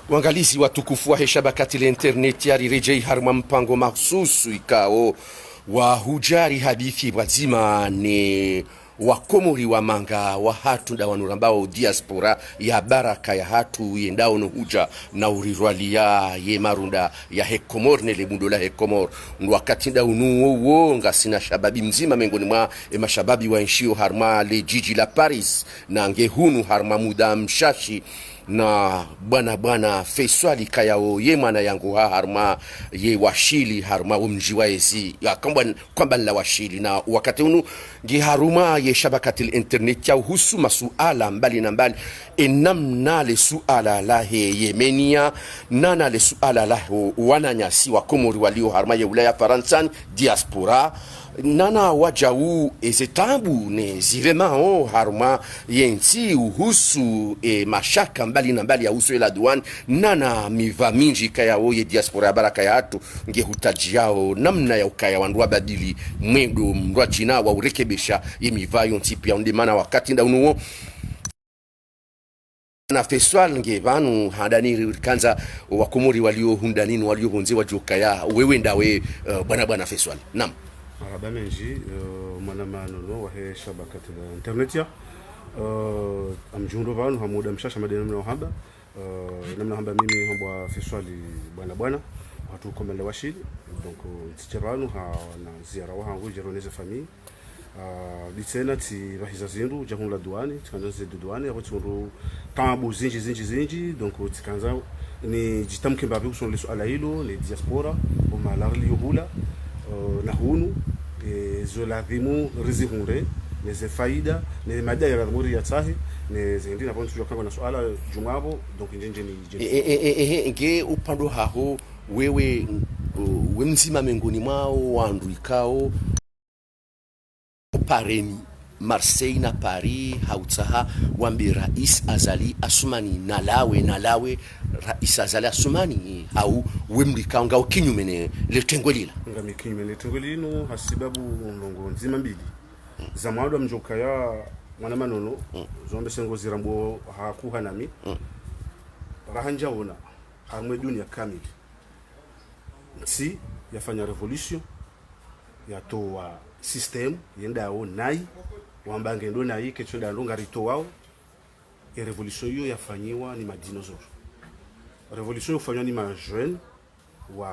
Wangalizi watukufu wa shabakati la internet yari rejei harma mpango mahsusu ikao wa hujari hadithi wazima ni wakomori wa manga wa hatu da wanurambao diaspora ya baraka ya hatu yendao no huja na urirwalia ye marunda ya hekomor nele mundo la hekomor wakati da unuo nga sina shababi mzima mengoni mwa mashababi wa nshio harma le jiji la Paris na ngehunu harma muda mshashi na bwana Faisal kayao ye mwana yangu harma ye washili harma umji wa ezi ya kwamba la washili na wakati unu ngi haruma ye shabakati internet ya husu masuala mbali na mbali enamna le suala la he Yemenia nana le suala la wananyasi wa komori walio harma ye ulaya Faransa diaspora nana wajau ezetabu ne zirema harma yensi uhusu mashaka mbali na mbali ya uso ila duan nana miva minji kaya ye diaspora ya baraka ya hatu nge hutaji yao namna ya ukaya wanduwa badili mwendo mrua china wa urekebesha ye miva yonti pia undimana wakati nda unuo na Faisal nge vanu handani kanza wakumuri walio hundanini walio hunze wajukaya wewe ndawe bwana Faisal nam Menji manama nono wahe shabakati la internet ya amjundo vanu hamuda mshasha madena namna hamba mimi hamba Faisal bwana watu komende washili donc ticheranu na ziara wangu jeroneze famille litena ti bahiza zindu jahun la douane tikanze de douane abo tsundu tambu zinji donc tikanza ni jitamke mbabe kusona leso ala hilo ni diaspora o malarli yohula na hunu zola dhimu rizihunde neze faida ne madaya ya muri ya tsahi ne zendi na bontu jokanga na swala jumabo donc njenje ni nge upando haho wewe mzima mengoni mwao wandu ikao pareni Marseille na Paris hautaha wambi rais azali asumani nalawe rais azali asumani au wemlika ngao kinyume le tengolila ngami kinyume le tengolino hasibabu ndongo nzima mbili za mwado mjoka ya mwana manono zombe sengo zirambo hakuha nami rahanja ona hamwe dunia kamili si yafanya revolution yatoa system yendao nai wambange ndo na hiki choda ndonga rito wao ya revolution hiyo yafanyiwa ni madinosaur revolution yafanywa ni majeune wa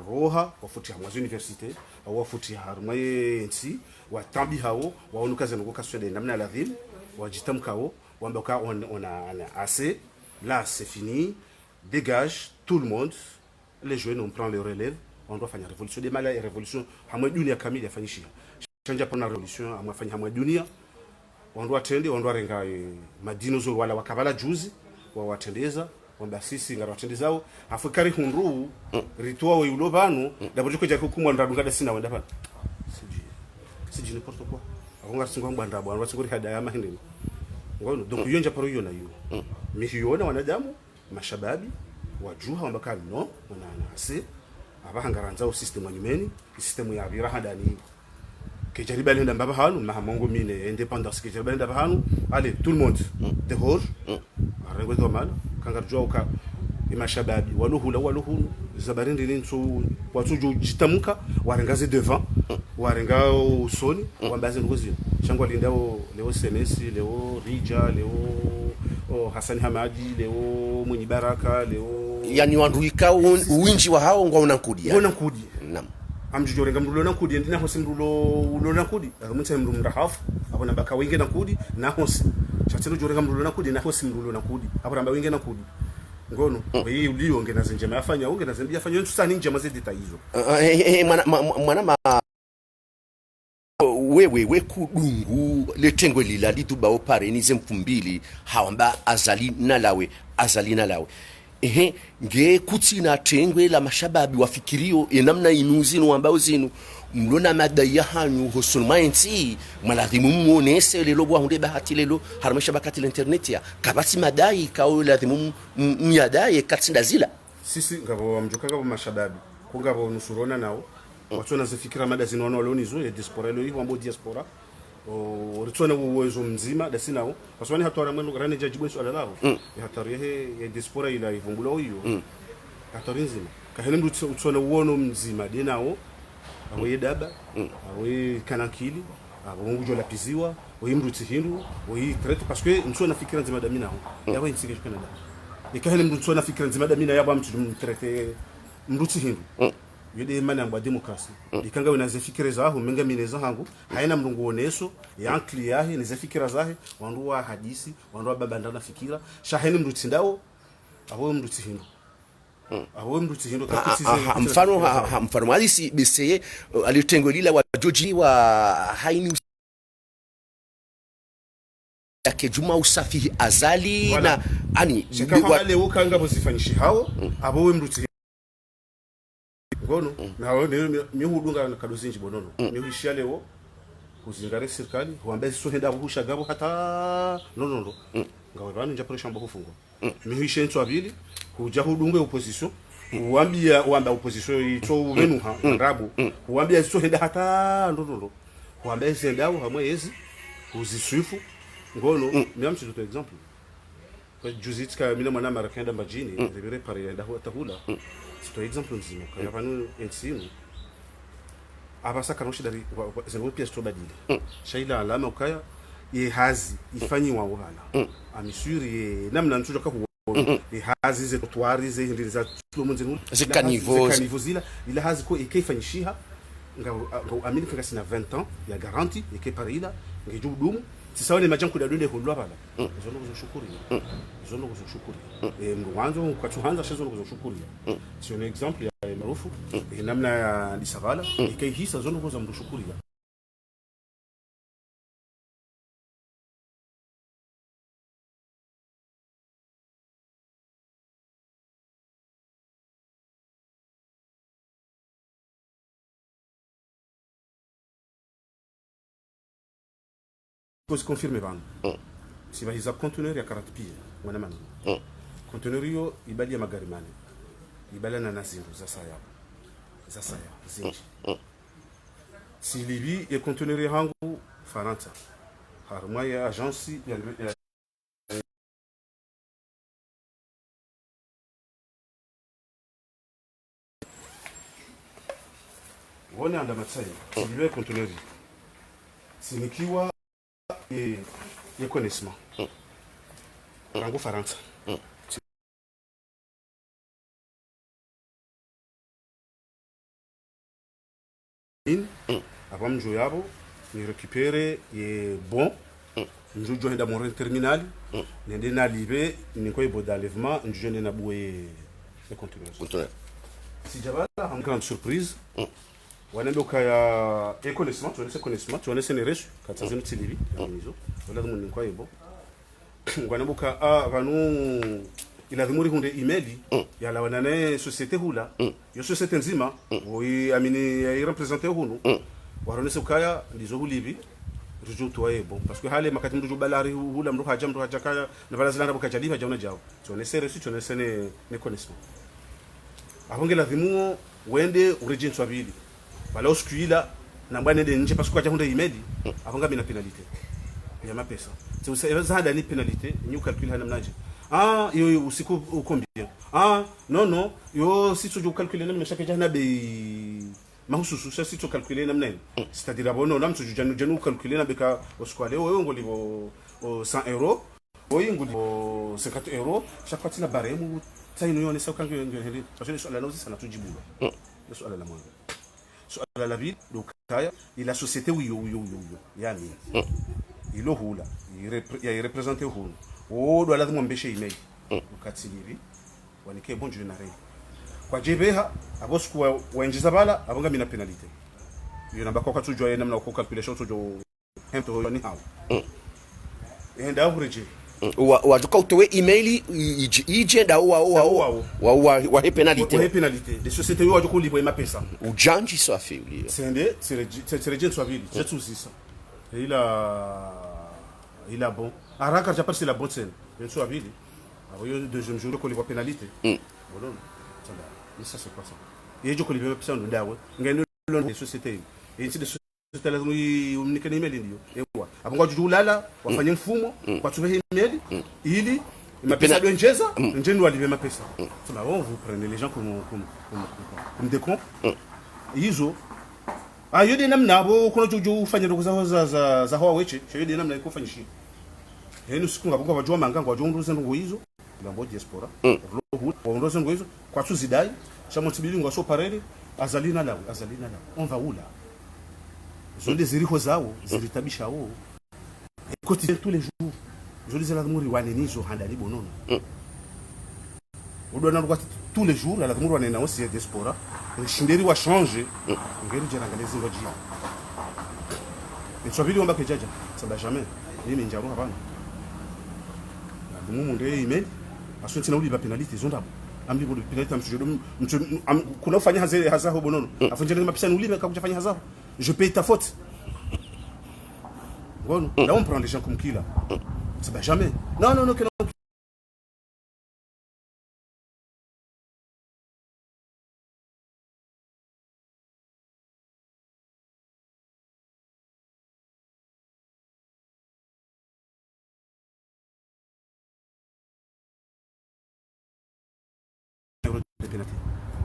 roha wafuti ha universite au wafuti harmaye nsi wa tambi hao waonuka zango kaswede namna ladhim wajitamkao wambaka ona assez là c'est fini dégage tout le monde les jeunes on prend le relève on doit faire une révolution des malais révolution hamwe dunia kamili yafanyishia chanja pana revolution amafanya hamwe dunia wandu atende wandu arenga madinosaur wala wakabala juzi wa watendeza wamba sisi ngara watendezao afukari hunru rituwa we ulobanu daboje koja kukumwa ndadunga da sina wenda pana siji n'importe quoi akonga singwa mbanda bwana wasingori hadaya mahinde ngono donc yonja paro yona yo mihiyona wanadamu mashababi wajuha wambaka no wana ase abahangaranza system wanyumeni system ya birahadani kejariba lenda mbaba hanu mahamongo mine indépendance kejariba lenda hanu allez tout le monde dehors arengo domala kangarjwa uka imashababi waluhunu zabarindi ninso watuju jitamuka warengaze devant warenga usoni wambaze ngozi shangwa lindao leo semesi leo rija leo Hassan Hamadi leo mwenye baraka leo yani wandu ikao uwinji wa hao ngwa unankudi nam amjujorenga mrulo nankudi ndina hosi mrulo nankudi akamutse mrulo ndahafu abona baka winge nankudi na hosi chatelo jorenga mrulo nankudi na hosi mrulo nankudi abona ba winge nankudi ngono wewe ulio ngena zenjema yafanya unge na zembi yafanya ntu sana nje maze detail hizo mwana wewe kudungu letengo lila lituba opare zemfumbili hawamba azali nalawe nge kutina tengwe la mashababi wafikirio enamna inuzinu ambao zinu mlona madaya hanyu hosulmainti maladhimu muonese lelo bwa hunde bahati lelo harmasha bakati internet ya kabati madai kao ladhimu myadaye katsinda zila sisi ngabo mjoka ngabo mashababi kungabo nusurona nao watu wanazifikira mada zinaona leo nizo ya diaspora leo hiyo ambo diaspora ritsona uwezo mzima dasinao paswani hatwara mwenu grane jajibu swala lao hatari ya diaspora ila ivumbula hiyo hatari nzima kahene mtu utsona uono mzima denao awe daba awe kanakili awe ngujo la piziwa awe mtu tsihindu awe traite parce que mtu na fikira nzima damina yawe nsike Canada ikahene mtu na fikira nzima damina yaba mtu traite mtu tsihindu yede mana ngwa demokrasi ikanga wena zefikira zaho menga mineza hangu haina mrungu oneso yankli yahe nezefikira zahe wandu wa hadisi wandu wa babandana fikira shaheni mndu tsindao abo mndu tsihindu abo mndu tsihindu mfano halisi BCE alitengolila wa George wa haini yake Juma usafihi azali na ani shikama leo kanga bozifanyishi hao abo mndu ngono na ni hudunga kadozinji bonono ni hishia leo kuzingare serikali huambe sohenda buhusha gabo hata no ngawe bana nja presha mbo kufungwa mi hishe ntwa bili kuja hudunga opposition huambia opposition ito wenu ha rabu huambia sohenda hata no huambe zendao hamwe yezi uziswifu ngono miamchi to example kwa juzitka mina mwana marakenda majini debere pare nda tahula c'est un exemple nzima kaya panu ensino abasa kanoshi dari zengo pièce to badile shaila alama ukaya ye hazi ifanyi wa wala amisuri ye namna ntujo ka ye hazi ze trottoirs ze ndiri za tulomunzenu zikanivo zila ila hazi ko ikefanyishiha nga amini fika sina 20 ans ya garantie ikeparila ngeju dumu sisa wale majanku da dole hulwa bala zono kuzoshukuri mwanzo kwa tuhanza shazo kuzoshukuri si un exemple ya marufu namna ya disagala ikihisa zono kuzo mshukuri Pose confirmer bana. Si bahiza conteneur ya 40 pieds wana mani. Conteneur yo ibali ya magari mane. Ibala na nazindu za saya zinji. Si libi ya conteneur ya hangu Faranta. Harma ya agence ya wone anda matsai. Si libi ya conteneur. Sinikiwa ye connaissement rango Faransa avant mjo yabo ni récupérer ye bon njo henda mon terminal nende na libe ni ko ibo d'enlèvement njo na boué le conteneur si jabala en grande surprise wanaenda ukaya connaissement tu connais ne reçu katazini tilibi hizo wala mun kwa ibo wanaenda uka vanu ila dhimuri hunde email ya la wanane société hula yo société nzima oui amini ya représenter hunu waronese ukaya ndizo hulibi ruju tuwaye bon parce que hale makati mruju balari hula mru haja kaya na bala zilanda bukajaliba jauna jao tu connais reçu tu connais ne connaissement avongela dhimu wende urejin swabili wala usikuila na mbwana nende nje parce que kwa hunde email avonga bina penalité ya mapesa c'est ça dani penalité ni calcul hana mnaje yo usiku ukombia non yo si tu calculer na mshaka jana be mahususu sasa si tu calculer na mnene c'est-à-dire abono na mtu janu calculer na beka usikwale wewe ngolibo 100 euros wewe ngolibo 50 euros chaque fois tina baremu taino yone sa calculer ngene parce que swala nozi sana tujibu swala la mwanzo swala la vie donc il a société yo yani ilo hula ya representer hula doit lazima mbeshe email ukatsilivi wanike bonjo na rei kwa jebeha abosku wainjiza bala abonga mina penalité yo namba kwa tujwa yena mna ko calculation tujo hemto ni hawo enda ureje wa duka utowe email ijenda wa penalité de société yo ajoko libre ma pesa ujanji so afili c'est reje so afili c'est tout ça il a bon araka já parti la bonne scène bien sûr avili ayo deuxième jour ko libre pénalité bon ça c'est quoi ça et je ko libre pénalité ndawe ngene lon de société et ainsi de société la mu ni kan email ndio ewa Hapo ulala wafanye mfumo kwa tuwe email ili mapesa doenjeza njeni walipe mapesa. Sema vous prenez les gens comme des cons. Hizo yodi namna abo kuna jojo ufanye ndogo za hawa weche yodi namna iko fanya shi. Henu siku ngabonga wajua manga kwa jondo zengo hizo ngambo diaspora. Ndo zengo hizo kwa tuzidai chamo tibili ngwa so parele azalina lao on va où là? Je les ziriho zao ziritabisha wao quotidien tous les jours. Je les ala muri waneni zo handali bonono. Udona kwa tous les jours ala muri wanena aussi diaspora. Shinderi wa changer ngeri jana ngalezo ngojia. Nchobili omba kejaja ça va jamais. Mimi njaro hapana. Mumu ndio email asunti na uli ba penalty zonda. Ambi bodo penalty amsujodo kuna ufanya hazaho bonono. Afunjeni mapisa uli kakujafanya hazaho. Je paye ta faute. Bon, là on prend les gens comme qui là? Ça va jamais. Non.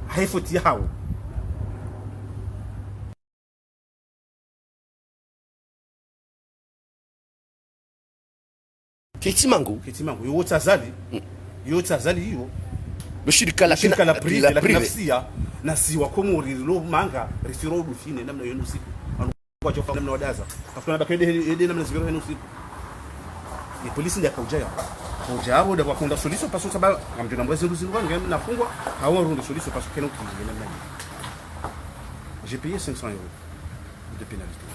Haifuti hao. Kitimangu yo tazali hiyo bashirika la prive la nafsia na si wakomori lo manga refiro dufine namna yenu siku kwa jofa namna wadaza afuna bakede namna zigero yenu siku ni polisi ndio kaujaya kujabo ndio wakunda solution parce que ça amjona mwezi ruziru wangu nafungwa hawa runde solution parce que keno kingi namna j'ai payé 500 € de pénalité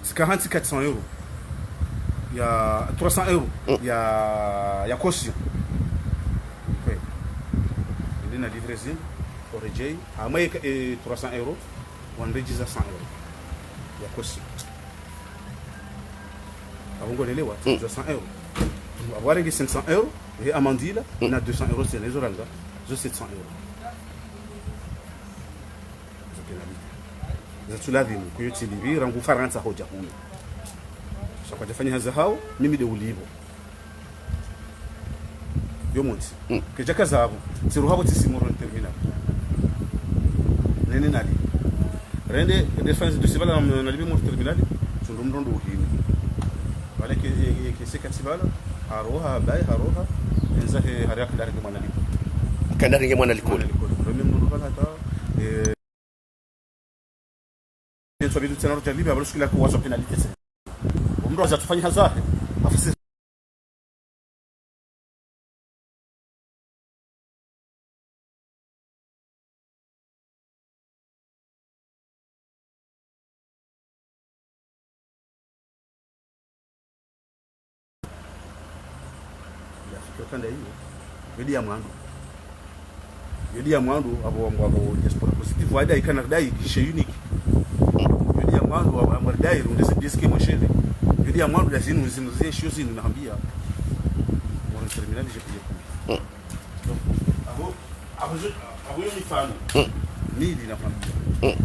c'est 400 €. Il y a 300 €. Il y a caution. Okay. Il y a livraison. Au reject. À moi, 300 €. On registre 100 €. Il y a caution. Avant qu'on ait 100 €. Avoir 500 €. Et Amandila, on a 200 €. C'est les oranga. J'ai 700 €. Je pénalité. Je suis là, je suis là, je suis là, je suis là. Kwa jafanya haza hao mimi de ulivo yo monti keja kazabo siru habo tisimoro terminal nene nali rende defense de sivala na libi mo terminal tundomdondo uhini wale ke seka sivala aroha bai haroha enza he haria kandari ke mwana liko kandari ke mwana liko rende ndo kala ta so bidu tena rota libi abalo skila ko wazo penalite mtu azatufanya hazahe afisi kanda hiyo yodi ya mwandu abo diaspora positive waida ikana dai kishe unique yodi ya mwandu abo dai runde diski moshele yodi ya mwandu lazima uzimuzie shozi ninaambia mwana terminal je pia donc abo ni fano mili na familia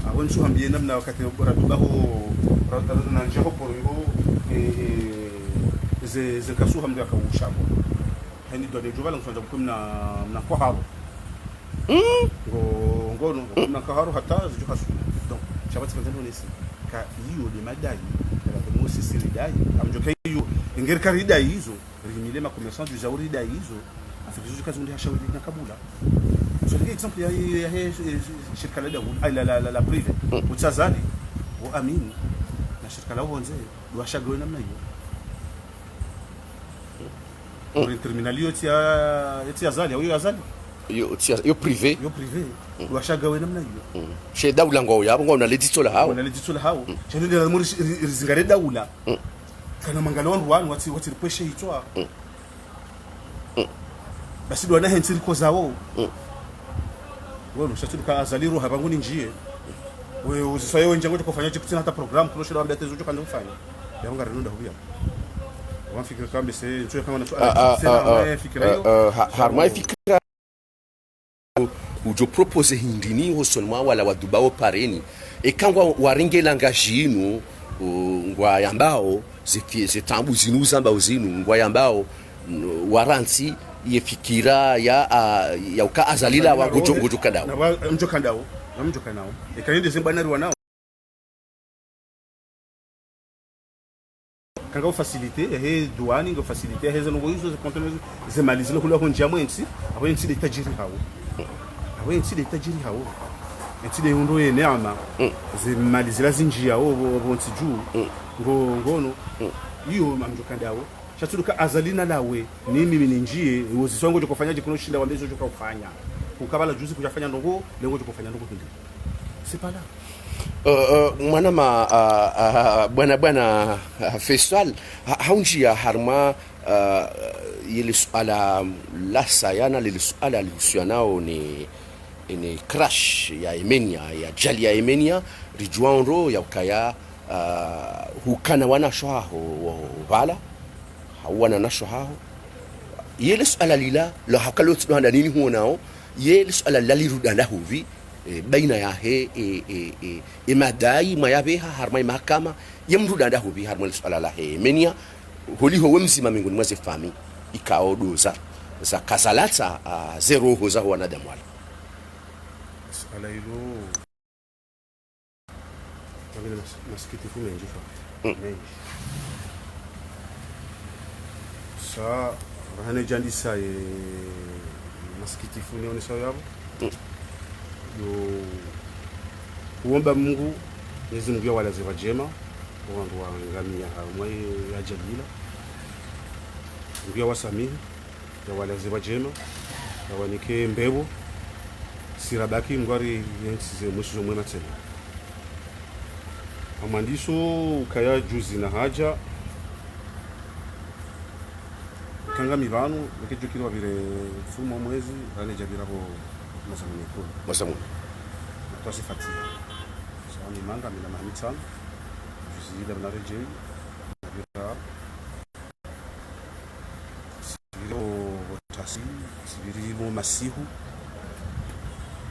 abo nso ambie namna wakati radubaho na njaho poro ze kasuha mndu akaushabo hani dole jovala ngifanja kumna na kwa habo ngono na kaharo hata zijuka su donc chabati kanzano nesi ka hiyo de madai la mosi silidai amjoka hiyo ingeri karidai hizo rimile ma commerçant du zauri dai hizo afikizo kazi ndio hashauri na kabula so kwa example ya shirika la la privé utazali wa amini na shirika la uonze duashagwe namna hiyo pour terminal yotia azali au azali yo privé washagawe namna hiyo she daula ngo yabo ngo naleditola hao chene ndio muri rizingare daula kana mangalo wandu wati ripweshe hitwa basi ndo na hentiri ko zawo wewe ushatuka azali roha bangu njie wewe usisaye wenje ngoja kufanya kitu hata program kulosha ndo abdate zote kanda kufanya ndio ngare nunda huya wafikira kama c'est tu kama na fikira hiyo harma fikira ujo propose hindini ho seulement wala wadubao pareni e kangwa waringe langajinu ngwa yambao zitambu zinu zamba uzinu ngwa yambao waransi yefikira ya uka azalila wa gujukandao na mjokandao ikaende zimbanari wanao kanga facilité he douane ngo facilité he zeno izo conteneurs zemalizile kula honja mwensi abo ensi de tajiri hawo ensi de undo ye neama zemalizila zinjia obo ensi juu ngono iyo mamjokandao chatuluka azalina lawe ni mimi ninjie uzisongo jokufanyaje kuno shinda wambezo jokufanya ukabala juzi kujafanya ndongo lengo jokufanya ndongo hindi sipala mwanama bwana festival haunjia harma yele suala la sayana lile suala lihusianao ni crash ya Emenia ya jali ya Emenia rijuanro ya ukaya hukana wana shohaho wala hawana nasho hao yele suala lila la hakalo tsana nini huonao yele suala lalirudana huvi baina ya he madai mayabeha harma mahakama yamrudanda huvi harma suala la he Emenia holiho wemzima mingoni mwaze fami ikao doza za kasalata zero hoza wanadamu wala suala hilo kama masikitifu mengi sa rahane jandisa masikitifu nionyesha yabo yo kuomba Mungu Mwenyezi Mungu walaze wajema wangu wangamia hamwe ya jalila Mungu wasamihi ya walaze wajema yawanike mbebo sirabaki ngwari yensize mushizo mwema tena amandiso kaya juzi na haja kanga mivano nikijukira vile fumo mwezi rane jabira ho masamu twasifatia so ni manga mina mamitsan juzida na reje nabira siro tasi sibirimo masihu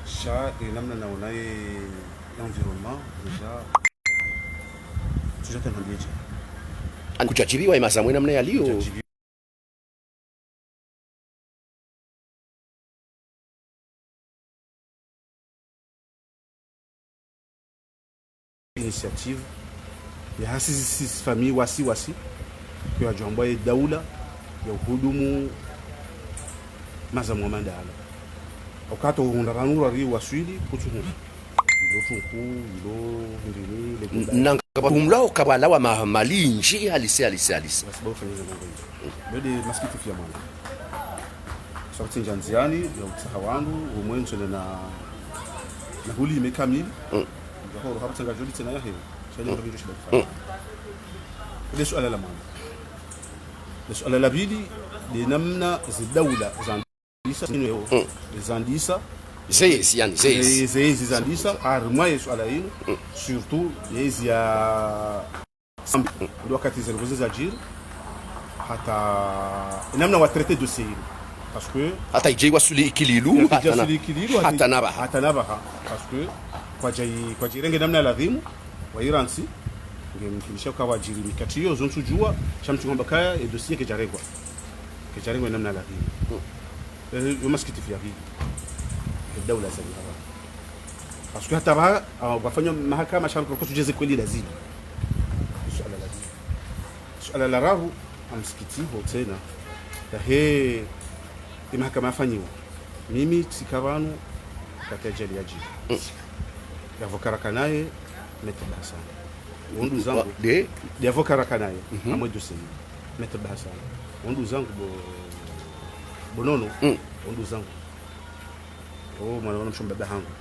sha namna naonaye environnement deja tujata ndieje kuchachibiwa imasamwe namna yaliyo initiative ya hasi famille wasi kwa jomba ya daula ya hudumu mazamu mandala okato hundaranura ri waswili kutuhu ilo funku ilo ndini le nanga umlao kabala wa malinji halisi sababu fanya mambo hiyo bado masikiti ya mwana sauti njanziani ya utahawandu umwenzo na huli imekamili horo hapa tanga jodi tena yahe shaje ndio shida kufanya ile swala la mwana ile swala la bili ni namna za daula zandisa nini zandisa zezi zandisa armai swala hilo surtout yezi ya ndio wakati za jiri hata namna wa traiter dossier parce que hata ijaiwa suli ikililu hata nabaha parce que kwa jirenge namna ladhimu wa iransi ngemkilisha kwa wajiri mikati hiyo zontu jua chamchungomba kaya e dossier kejaregwa namna ladhimu yo maskiti ya hii daula za hawa parce que hata ba wafanya mahakama shamba kwa tujeze kweli lazima suala la rahu amsikiti tena he mahakama afanywa mimi sikabanu katajali ya jiji yavokara naye Maître Hassan ondu zangu de yavokara naye amwe dossier Maître Hassan ondu zangu bonono ondu zangu mwana mshomba bahangu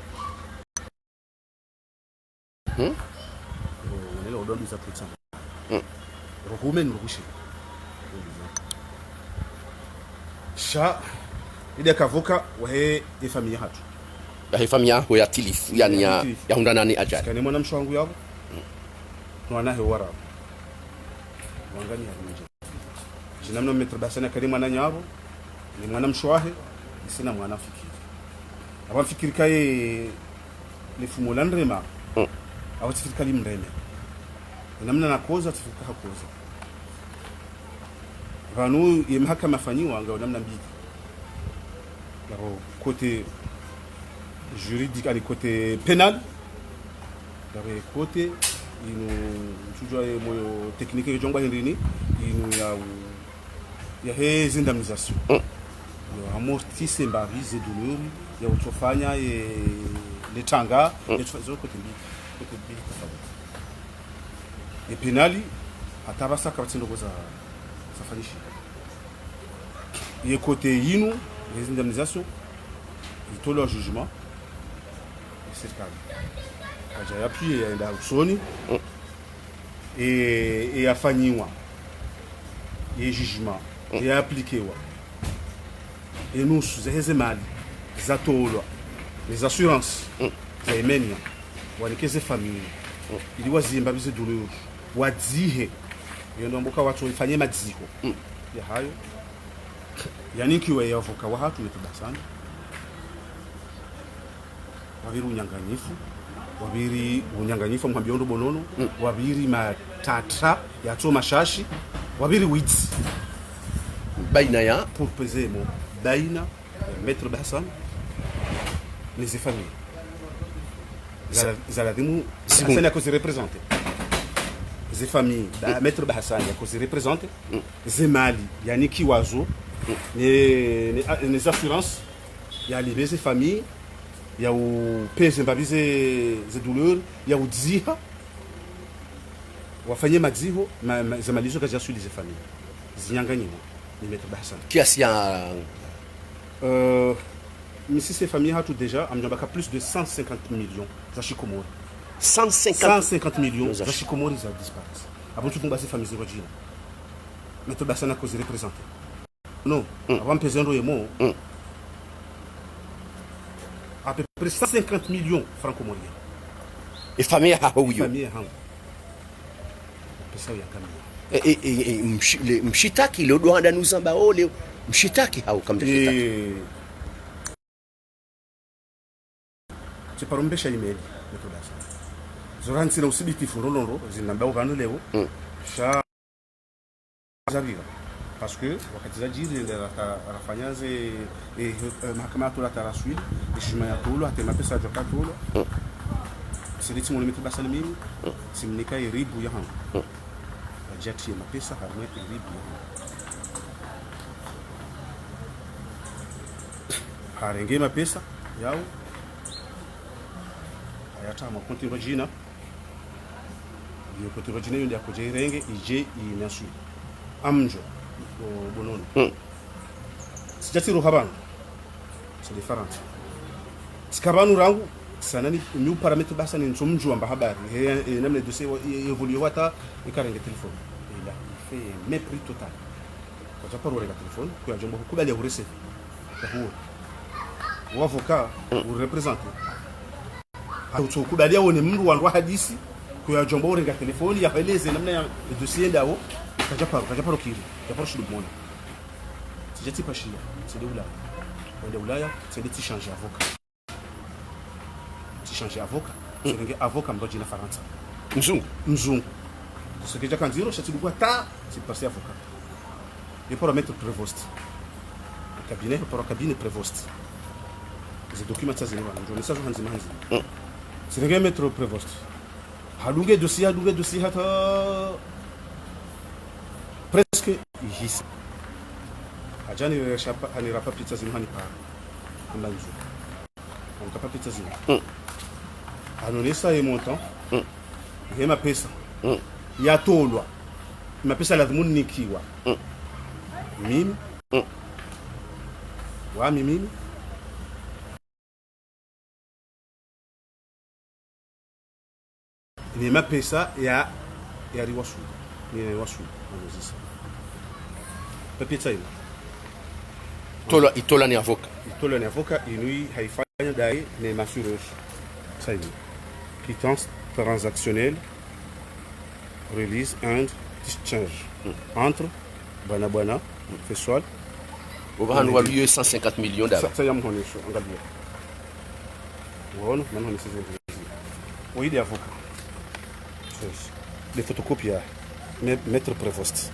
nilo ondu za pizza rohumen ruhushi sha ile kavoka wahe ifamilia hatu famia ho ya tilifu yani ya hundanani ajali kani mwana mshwangu yabo mwana he wara wangani ya mmoja jinamno Maître Hassan kani mwana nyabo ni mwana mshwahe sina mwana fikiri aba fikiri kai le fumo landrema aba fikiri kali mreme namna na koza tufika hakoza vanu ye mahakama fanyiwa ngao namna mbili côté juridique ali côté pénal dari côté ino tujua moyo technique ya jongwa hindini ino ya hezi indemnisation yo amortisse mbari ze douleur ya utofanya le tanga ya tufazo côté mbili tofauti e penali atabasa kabatendo za safanishi ye côté ino les indemnisations il le jugement et serikali kaja appuyé ya usoni et afanyiwa et jugement et appliquewa et nous zeze mali zatolwa les assurances za emenya wanikeze famille ili wazimba bize douleur wadzihe yendo mboka watu ifanye madziko ya hayo yani kiwe yavuka wa hatu yetubasana wabiri unyanganyifu mwambiondo bonono wabiri matatra ya toma shashi wabiri witsi baina ya pour peser mo baina maître Bahsan les familles zaladimu Bahsan ya cause représenter les familles maître Bahsan ya cause représenter zemali yani kiwazo les assurances ya les familles ya upeze mbabize ze douleur ya udziha wafanye madziho zamalizo kazi asuli ze famille zinyanganyimo ni maître Bahsan kiasi ya misi ces familles hatu déjà amjambaka plus de 150 millions za shikomori 150 millions za shikomori za disparaître avant tout ces familles zero jina maître Bahsan a cause représenter non avant pesando yemo à peu près 150 millions franco-moriens. Et famille à Haouyo. Famille à Haouyo. Et mshitaki le doit dans nous ambao leo mshitaki hao kama mshitaki. C'est par mbesha email de ça. Zoran sina usibiti furolonro zinambao vanu leo. Sha zabira. Parce que wakati za jiri rafanyaze mahakama tola taraswil ishima ya tolo atema pesa joka tolo siliti mo limite basana mimi simnika iribu ya hamu ajati ya mapesa harme iribu ya hamu harenge mapesa yao ayata makonti rojina yo konti rojina yo ndia koje irenge ije inaswi amjo bonono sijatiro habana c'est différent sikabanu rangu sanani mi paramètre basa ni nsomjua mba habari namne dossier évolue wata ikarenge téléphone il a fait mépris total quand tu parles avec téléphone que ajombo kubali urese huo avocat ou représentant auto kubali aone mndu wandu hadisi que ajombo urenga téléphone ya eleze namna ya dossier ndao kajaparo kiri japaro shulu mona sijati pashia c'est de Ulaya c'est de changer avocat c'est avocat mdoji na Faransa mzungu ce que j'attends dire c'est du ta c'est passer avocat et pour mettre prévost le cabinet prévost les documents ça c'est le message hanzi c'est le mettre prévost halunge dossier hata presque hisi ajani shapa ani rapa pizza zimani pa ambanzu on tapa pizza zimani anonesa e montant hema pesa ya tolwa mapesa lazima nikiwa mimi mimi ni mapesa ya riwasu ni riwasu anozisa pepita hiyo itola ni avocat inui haifanya dai ni massureuse ça y est quittance transactionnelle release and discharge entre bwana Feswal on va lui 150 millions d'euros ça yam honesho angalia uone maana ni sisi oui des avocats les photocopies, Maître Prévost.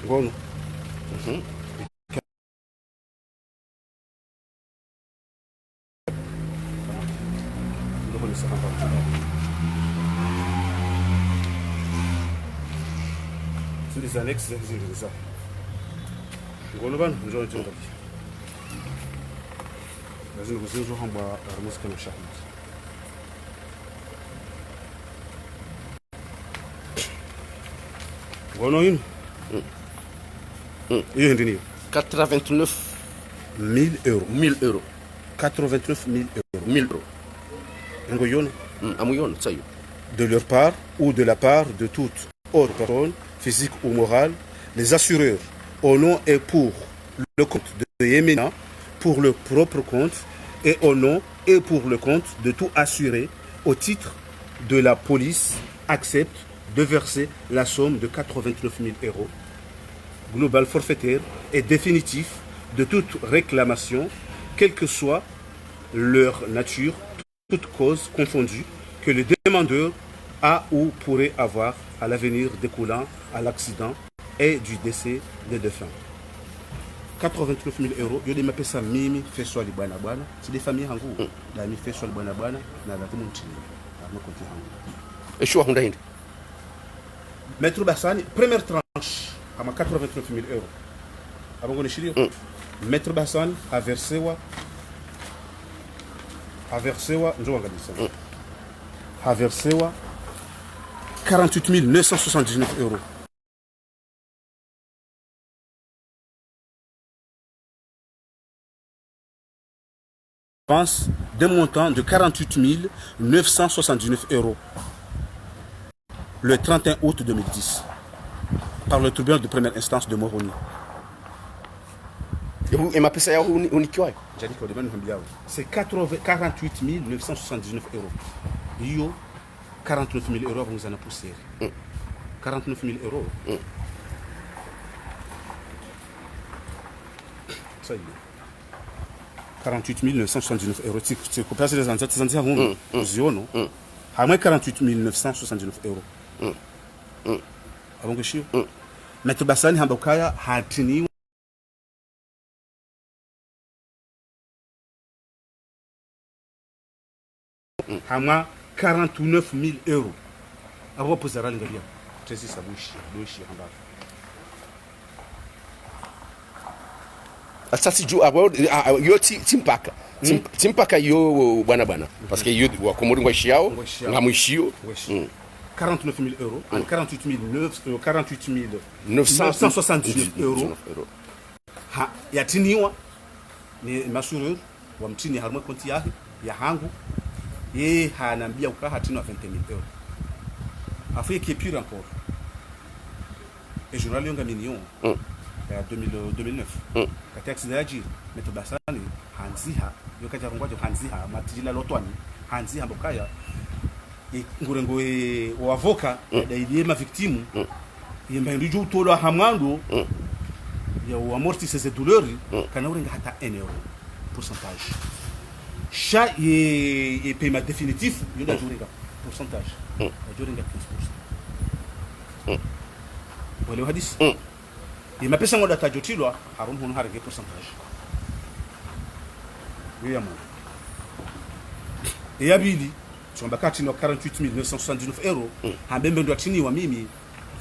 Bon. C'est les annexes, c'est ça. Goloban, nous avons été là. Nous avons été là. Gonoin. 89 000 euros. 1000 euros. 89 000 euros. 1000 euros. Ngoyon. Amuyon, ça y est. De leur part ou de la part de toute autre personne, physique ou morale, les assureurs, au nom et pour le compte de Yémena, pour leur propre compte, et au nom et pour le compte de tout assuré, au titre de la police, acceptent de verser la somme de 89 000 euros, global forfaitaire et définitif de toute réclamation, quelle que soit leur nature, toute cause confondue, que le demandeur a ou pourrait avoir à l'avenir découlant à l'accident et du décès des défunts. 89 000 euros, je m'appelle ça Mimi Feswa li Bwana Bwana. C'est des familles hangu. La Mimi Feswa li Bwana Bwana, na la tumu ntini. Na konti hangu. Et choix Honda Hindi. Maître Bassani, première tranche, à 89 000 euros. Avant qu'on ait Maître Bassani a versé wa, a versé 48 979 euros. D'un montant de 48 979 euros le 31 août 2010 par le tribunal de première instance de Moroni. Et ma pesa ya unikiwa. C'est 48 979 euros. Yo 49 000 euros vous en a poussé. 49 000 euros. Ça y est. 48 979 euros. C'est coupé les ans. C'est non. À moins 48 979 euros. Avant que je suis. Maître Bassani Hambokaya a tenu. À moins 49 000 euros. Avant de poser la ligne. C'est ça, bouche. Sasa sijui yo timpaka timpaka yo bwana parce que yo wa komori ngwa shiao ngamwishio 49 000 euros 48 979 euros ha yatiniwa ni masuru wa mtini harma konti yake ya hangu ye hanambia ukaha hatina 20 000 euros afin qui est pire encore et journal yonga million 2009 kati accident ya jiri Maître Bassani hanziha yokaja rongwaje hanziha matijila lotwani hanziha mbokaya ngurengo wa avoka daidie ma victime yemba ndijo utolo hamwando ya wa amortir ces douleurs kana urenga hata 1 euro pourcentage cha et paiement définitif yoda jurenga pourcentage jurenga 15%. Wale hadis il m'a pesa ngoda tajotilwa harum hono harenge pourcentage yama et yabili chomba kati no 48 979 euros hambembe ndo atini wa mimi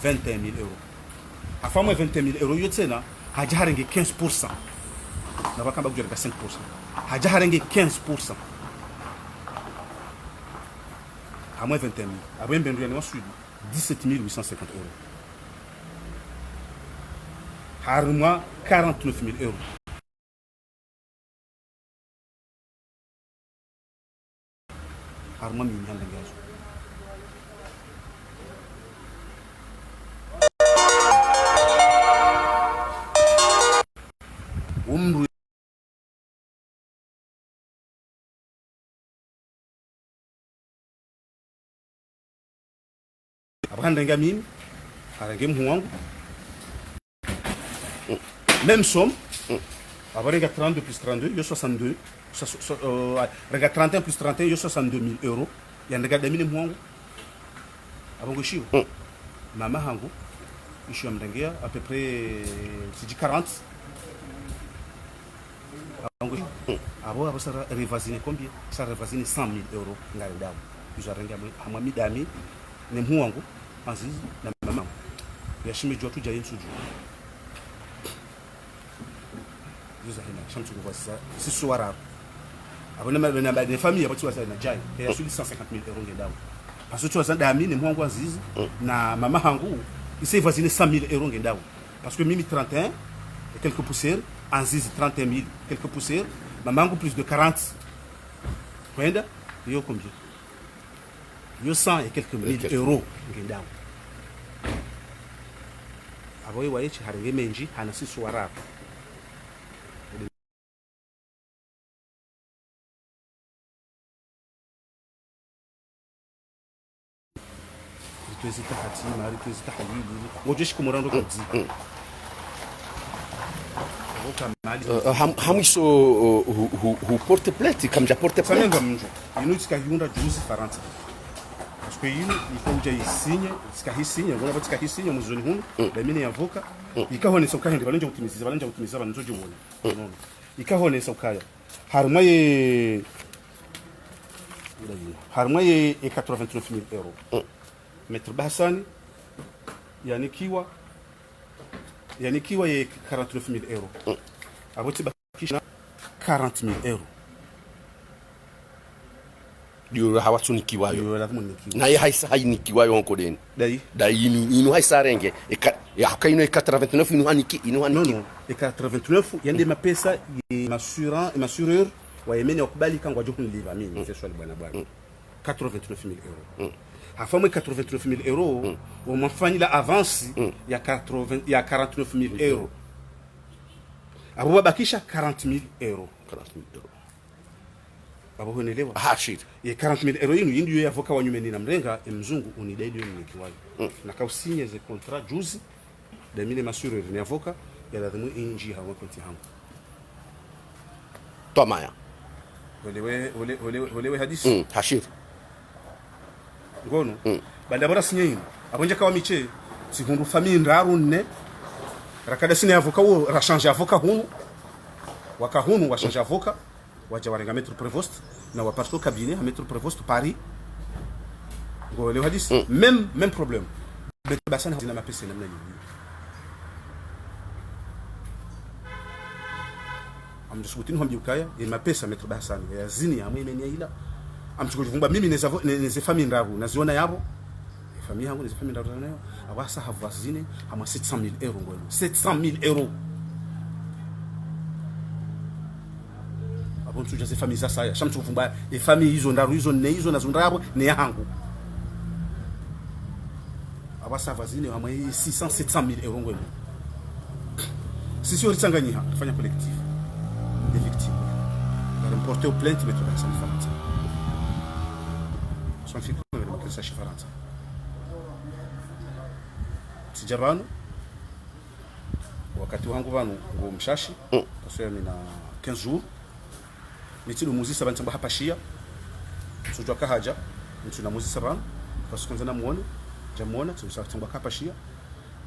21 000 euros afamwe 21 000 euros yotsena haja harenge 15% na bakamba kujereka 5% haja harenge 15% hamwe 21 000 abembe ndo yani sud 17 850 euros haruma 49 000 euros. Haruma mimi handa ngazo. Umru abhanda ngamimi harangem huwangu même somme Avant, regarde 32 plus 32, il y a 62. Regarde 31 plus 31, il y a 62 000 euros. Il y a un regard de minimum. Avant que je suis. Maman Hango, je suis à peu près 40. Avant, ça révasine combien? Ça révasine 100 000 euros. Je suis à Midami, ne Mouango, Aziz, na maman. Il y a chimé de tout Jayen Suju. C'est soir. Avant de famille, tu vois ça, il y a 150 000 euros. Parce que tu vois, d'amis, ne Mouango Aziz, na maman Hango, il s'est évasiné 100 000 euros. Parce que Mimi 31 et quelques poussières, Aziz 31 000, quelques poussières, maman plus de 40. Vous voyez, il y a combien? Il y a 100 et quelques mille euros. Avant, il y a des menji, il y a des soirs. Tuwezi tahatima, tuwezi tahalili. Ngojeshi kumurando kabzi. Hamiso hu porte plate kam ja porte plate. Sanga mnjo. Inu tikayunda juzi Faransa. Parce que inu ikoja isinye, tikahisinya, ngona ba tikahisinya muzoni hunu, da mine yavoka. Ikahone sokahende balanje kutimiza banzoje wona. Non. Ikahone sokaya. Harmaye 89 000 euros. Maître Bassani, yanikiwa ye 49 000 euros. Aboti bakisha 40 000 euros. Ndio hawatunikiwa yo. Yo lazima nikiwa. Na ye haisa hainikiwa yo onko den. Dai inu haisa renge. Ya hakaino 89 inu haniki inu haniki. Non. 89 yande mapesa m'assureur wa yemeni wakubali kangwa joku niliva mimi c'est swali bwana. 89 000 euros. Afin 89 000 euros, on m'a fait l'avance, il y a 49 000 euros. Abuba bakisha 40 000 euros. 40 000 euros. Abuba unelewa? Hashir. Ya 40 000 euros yinu yindi ya avoka wanyumeni na mrenga mzungu unidaidi yoni nikiwayo. Na kausinye ze contrat juzi de mine masure ni avoka ya lazimu inji hawa konti hangu. Tomaya. Olewe hadisi. Hashir. Ngono banda bora sinye abonje kawa miche sikundu famille ndaru ne rakada sine avoka wo ra changer avoka hunu wakahunu wa changer avoka waja warenga maître prévost na wa parto cabinet à maître prévost Paris ngo le hadis même problème bet basana dina mapese namna hiyo amdisubutini hombi ukaya e mapesa maître basana ya zini amwe imenia ila amchukuvumba mimi neze famille ndaru naziona yabo famille yangu neze famille ndaru nayo abasa havazine ama 700 000 euros ngono 700 000 euros abontu jaze famille za saya shamchukuvumba e famille hizo ndaru hizo ne hizo nazundabo ne yangu abasa havazine ama 600 700 000 euros ngono sisi olitanganyika tufanya collectif des victimes va reporter aux plaintes mettre dans sa famille. Son fils est sa chifaranta. Sijabano wakati wangu vanu ngo mshashi kasema mina 15 jours nitilo muzisa bantu hapa shia sujwa kahaja nituna muzisa bana basikonza na muone jamuona tusakutamba hapa shia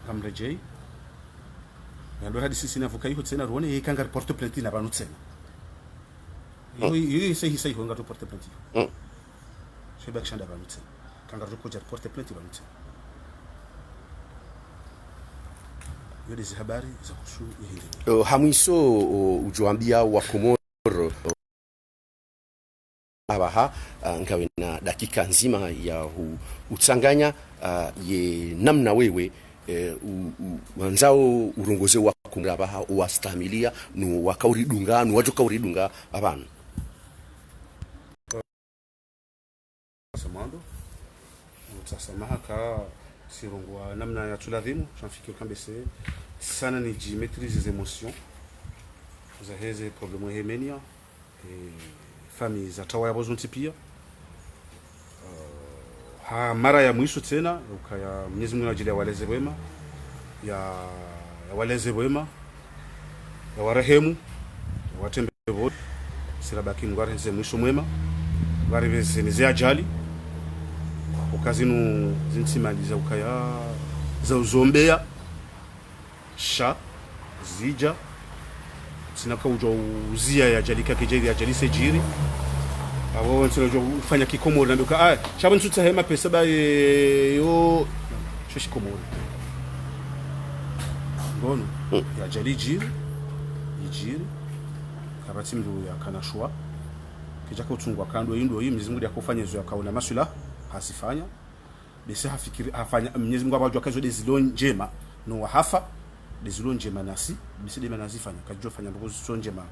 kamrejei ndio hadi sisi navuka hiyo tena ruone yekanga report plainte na banu tena hiyo sai honga report plainte Sheba kishanda bamite. Kanga roko report plainte bamite. Yodi zi habari za kushu hili. Hamwiso ujoambia wa Komoro abaha ngawe na dakika nzima ya utsanganya ye namna wewe wanzao urongoze wa kumrabaha wastamilia no wakauridunga no wajo kauridunga abantu samando utasamaha ka sirongwa namna ya tuladhimu chamfikio kambese sana ni ji maîtrise les émotions za heze problemu hemenia famille za tawaya bozunti pia mara ya mwisho tena ukaya Mwenyezi Mungu ajilia waleze wema ya waleze wema ya warehemu watembe vote sirabaki ngwarenze mwisho mwema ngwareveze ajali ukazinu zinsimaliza ukaya za uzombea sha zija sinaka ujo uzia ya ajali kake jeri ajali sejiri abo wensero jo ufanya kikomoro na ndoka chaba nsutsa hema pesa ba yo shoshi komoro ngono ya ajali jiri kabati mdu ya kanashwa kijaka utungwa kando yindo yi Mwenyezi Mungu yakufanya zo yakaona masula hasifanya bese hafikiri afanya Mwenyezi Mungu abajwa kazo dezilo njema no wahafa dezilo njema nasi bese de manazifanya kajo fanya mbogo zo njema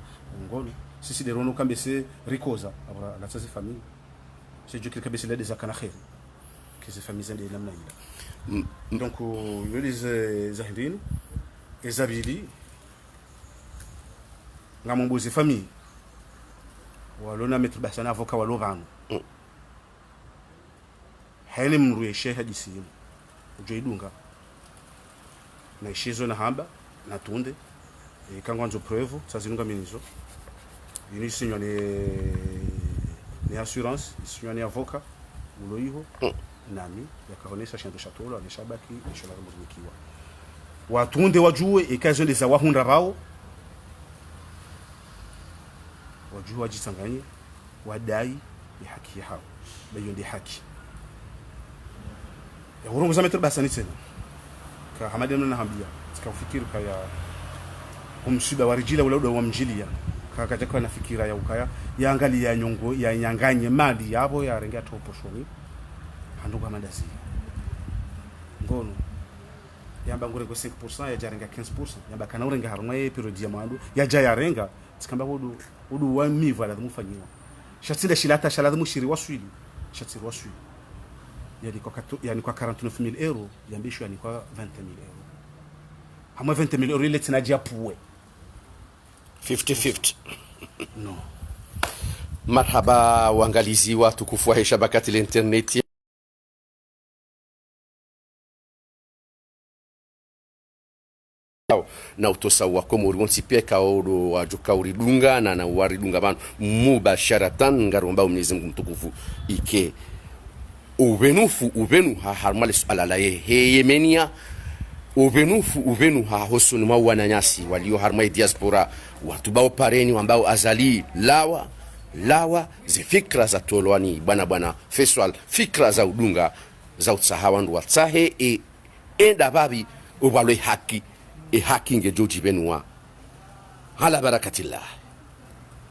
ngono sisi de rono kambese rikoza abra la tsazi famille c'est Dieu qui kabese la des akana khair que ces familles zende namna ila donc yolize zahindini ezabili ngamombozi famille walona metru basana avoka walovano hele mruye sheha disimu ujoidunga na ishizo na hamba na tunde kangwanzo preuve sazinunga minizo ini signwa ni assurance signwa ni avoka uloiho nami yakaonesha shando shatolo alishabaki nishola muzimikiwa watunde wajue ikazo ndeza wahunda bao wajua wajisanganye wadai ya haki yao bayo ndi haki ya urongo za metro basani tena ka hamadi na hambia sikafikiri kaya kumshiba warijila ule wa mjilia kaka kwa nafikira ya ukaya ya angali ya nyongo ya nyanganye mali yabo ya renga topo shoni handuka mandazi ngono yamba ngure ko 5% ya jarenga 15% yamba kana urenga harumwe period ya mwandu ya jaya renga sikamba udu wa mivu ala mufanyiwa shatsinda shilata shalada mushiri waswili shatsiri waswili yani kwa 49000 euro yambisho yani kwa 20000 euro hamwe 20000 euro ile tinaji apuwe 50-50 no marhaba waangalizi wa tukufu wa shabakati internet na utosa wa komori wonsi peka odo wajuka uridunga na waridunga banu mubasharatan ngaromba Mwenyezi Mungu mtukufu ike ubenu harmale alala yemenia ubenu hosuni mawana nyasi walio harma diaspora watu bao pareni ambao azali lawa zifikra za tolwani bwana festival fikra za udunga za utsahawa ndo watsahe enda babi ubalo haki haki nge joji benwa ala barakatillah.